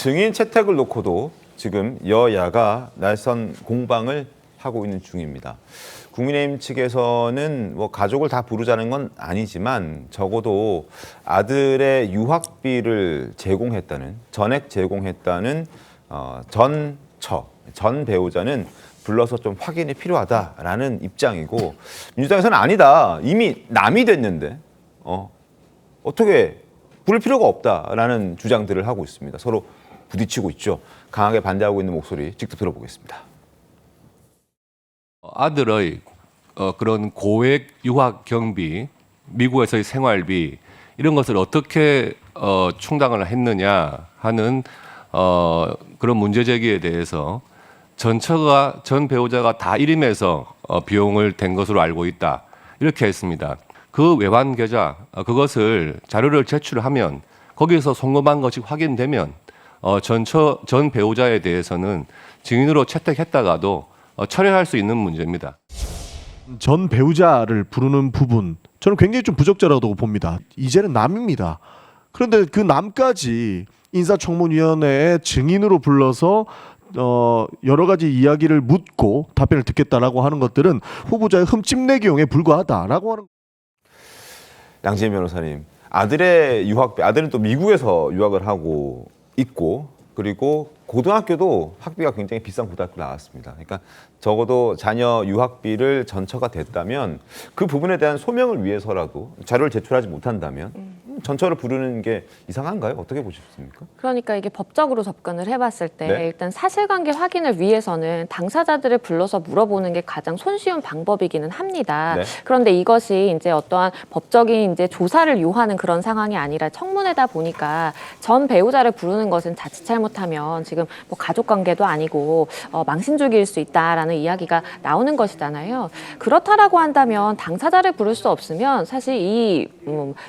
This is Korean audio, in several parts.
증인 채택을 놓고도 지금 여야가 날선 공방을 하고 있는 중입니다. 국민의힘 측에서는 뭐 가족을 다 부르자는 건 아니지만 적어도 아들의 유학비를 제공했다는, 전액 제공했다는 전 배우자는 불러서 좀 확인이 필요하다라는 입장이고, 민주당에서는 아니다, 이미 남이 됐는데 어떻게 부를 필요가 없다라는 주장들을 하고 있습니다. 서로 부딪히고 있죠. 강하게 반대하고 있는 목소리 직접 들어보겠습니다. 아들의 그런 고액 유학 경비, 미국에서의 생활비 이런 것을 어떻게 충당을 했느냐 하는 그런 문제 제기에 대해서 전 배우자가 다 일임해서 비용을 댄 것으로 알고 있다, 이렇게 했습니다. 그 외환 계좌, 그것을 자료를 제출하면 거기에서 송금한 것이 확인되면 전 배우자에 대해서는 증인으로 채택했다가도 철회할 수 있는 문제입니다. 전 배우자를 부르는 부분, 저는 굉장히 좀 부적절하다고 봅니다. 이제는 남입니다. 그런데 그 남까지 인사청문위원회에 증인으로 불러서 여러 가지 이야기를 묻고 답변을 듣겠다라고 하는 것들은 후보자의 흠집내기용에 불과하다라고 하는. 양지은 변호사님, 아들의 유학비, 아들은 또 미국에서 유학을 하고 있고, 그리고 고등학교도 학비가 굉장히 비싼 고등학교 나왔습니다. 그러니까 적어도 자녀 유학비를 전처가 됐다면 그 부분에 대한 소명을 위해서라도 자료를 제출하지 못한다면 전처를 부르는 게 이상한가요? 어떻게 보십니까? 그러니까 이게 법적으로 접근을 해봤을 때 네? 일단 사실관계 확인을 위해서는 당사자들을 불러서 물어보는 게 가장 손쉬운 방법이기는 합니다. 네. 그런데 이것이 이제 어떠한 법적인 이제 조사를 요하는 그런 상황이 아니라 청문회다 보니까 전 배우자를 부르는 것은 자칫 잘못하면 지금 뭐 가족 관계도 아니고 망신주기일 수 있다라는 이야기가 나오는 것이잖아요. 그렇다라고 한다면 당사자를 부를 수 없으면 사실 이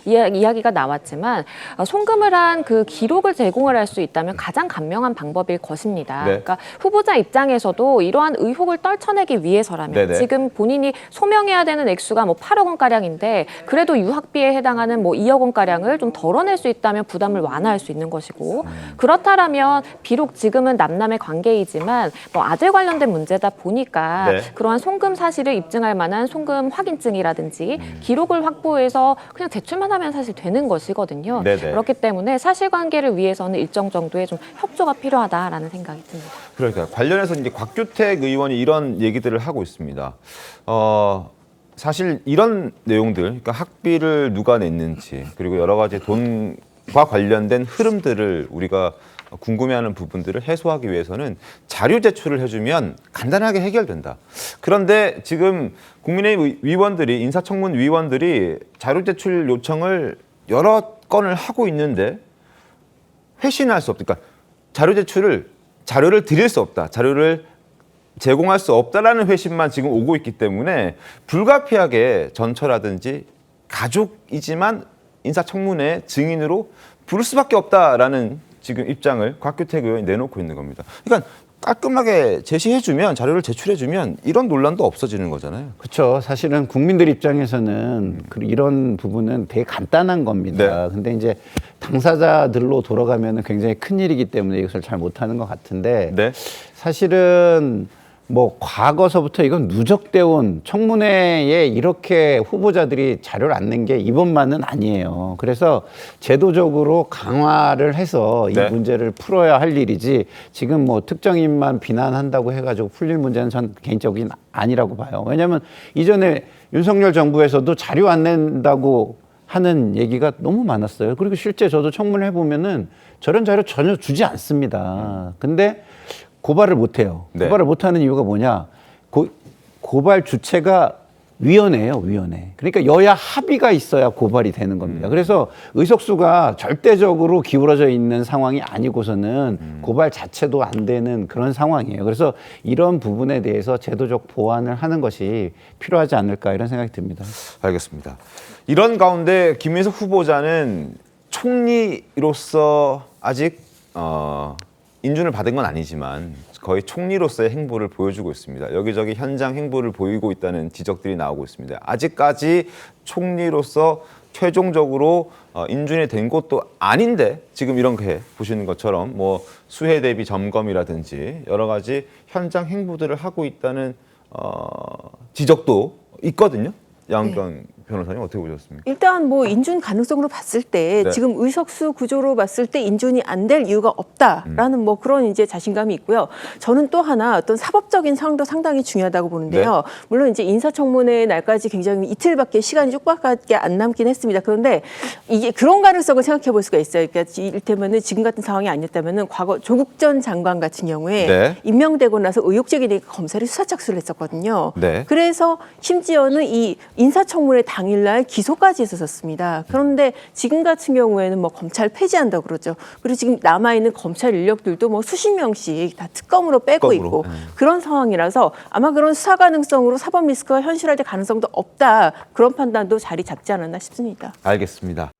이야기가 나왔지만 송금을 한 그 기록을 제공을 할 수 있다면 가장 간명한 방법일 것입니다. 네. 그러니까 후보자 입장에서도 이러한 의혹을 떨쳐내기 위해서라면 네네. 지금 본인이 소명해야 되는 액수가 뭐 8억 원 가량인데 그래도 유학비에 해당하는 뭐 2억 원 가량을 좀 덜어낼 수 있다면 부담을 완화할 수 있는 것이고, 그렇다라면 비록 지금은 남남의 관계이지만 뭐 아들 관련된 문제다 보니까 네. 그러한 송금 사실을 입증할 만한 송금 확인증이라든지 기록을 확보해서 그냥 제출만 하면 사실 되는 것이거든요. 네네. 그렇기 때문에 사실관계를 위해서는 일정 정도의 좀 협조가 필요하다라는 생각이 듭니다. 그러니까 관련해서 이제 곽규택 의원이 이런 얘기들을 하고 있습니다. 사실 이런 내용들, 그러니까 학비를 누가 냈는지, 그리고 여러 가지 돈과 관련된 흐름들을 우리가 궁금해하는 부분들을 해소하기 위해서는 자료 제출을 해주면 간단하게 해결된다. 그런데 지금 국민의힘 위원들이, 인사청문 위원들이 자료 제출 요청을 여러 건을 하고 있는데 회신할 수 없다. 그러니까 자료를 드릴 수 없다. 자료를 제공할 수 없다라는 회신만 지금 오고 있기 때문에 불가피하게 전처라든지 가족이지만 인사청문회 증인으로 부를 수밖에 없다라는 지금 입장을 곽규택 의원이 내놓고 있는 겁니다. 그러니까 깔끔하게 제시해주면, 자료를 제출해주면 이런 논란도 없어지는 거잖아요. 그렇죠. 사실은 국민들 입장에서는 이런 부분은 되게 간단한 겁니다. 네. 근데 이제 당사자들로 돌아가면 굉장히 큰 일이기 때문에 이것을 잘 못하는 것 같은데, 네. 사실은 뭐 과거서부터 이건 누적되어 온, 청문회에 이렇게 후보자들이 자료를 안 낸 게 이번만은 아니에요. 그래서 제도적으로 강화를 해서 이 네. 문제를 풀어야 할 일이지, 지금 뭐 특정인만 비난한다고 해가지고 풀릴 문제는 전 개인적인 아니라고 봐요. 왜냐하면 이전에 윤석열 정부에서도 자료 안 낸다고 하는 얘기가 너무 많았어요. 그리고 실제 저도 청문회 해보면은 저런 자료 전혀 주지 않습니다. 근데 고발을 못해요. 네. 고발을 못하는 이유가 뭐냐? 고발 주체가 위원회예요, 위원회. 그러니까 여야 합의가 있어야 고발이 되는 겁니다. 그래서 의석수가 절대적으로 기울어져 있는 상황이 아니고서는 고발 자체도 안 되는 그런 상황이에요. 그래서 이런 부분에 대해서 제도적 보완을 하는 것이 필요하지 않을까, 이런 생각이 듭니다. 알겠습니다. 이런 가운데 김민석 후보자는 총리로서 아직 인준을 받은 건 아니지만 거의 총리로서의 행보를 보여주고 있습니다. 여기저기 현장 행보를 보이고 있다는 지적들이 나오고 있습니다. 아직까지 총리로서 최종적으로 인준이 된 것도 아닌데 지금 이렇게 보시는 것처럼 뭐 수해 대비 점검이라든지 여러 가지 현장 행보들을 하고 있다는 지적도 있거든요. 양경 변호사님 어떻게 보셨습니까? 일단 뭐 인준 가능성으로 봤을 때 네. 지금 의석수 구조로 봤을 때 인준이 안 될 이유가 없다라는 뭐 그런 이제 자신감이 있고요. 저는 또 하나 어떤 사법적인 상황도 상당히 중요하다고 보는데요. 물론 이제 인사청문회 날까지 굉장히 이틀밖에 시간이 쪽밖에 안 남긴 했습니다. 그런데 이게 그런 가능성을 생각해 볼 수가 있어요. 그러니까 이를테면은 지금 같은 상황이 아니었다면은 과거 조국 전 장관 같은 경우에 네. 임명되고 나서 의혹 제기되니까 검찰이 수사 착수를 했었거든요. 네. 그래서 심지어는 이 인사청문회 당일날 기소까지 했었습니다. 그런데 지금 같은 경우에는 뭐 검찰 폐지한다 그러죠. 그리고 지금 남아있는 검찰 인력들도 뭐 수십 명씩 다 특검으로 빼고 특검으로. 있고 그런 상황이라서 아마 그런 수사 가능성으로 사법 리스크가 현실화될 가능성도 없다. 그런 판단도 자리 잡지 않았나 싶습니다. 알겠습니다.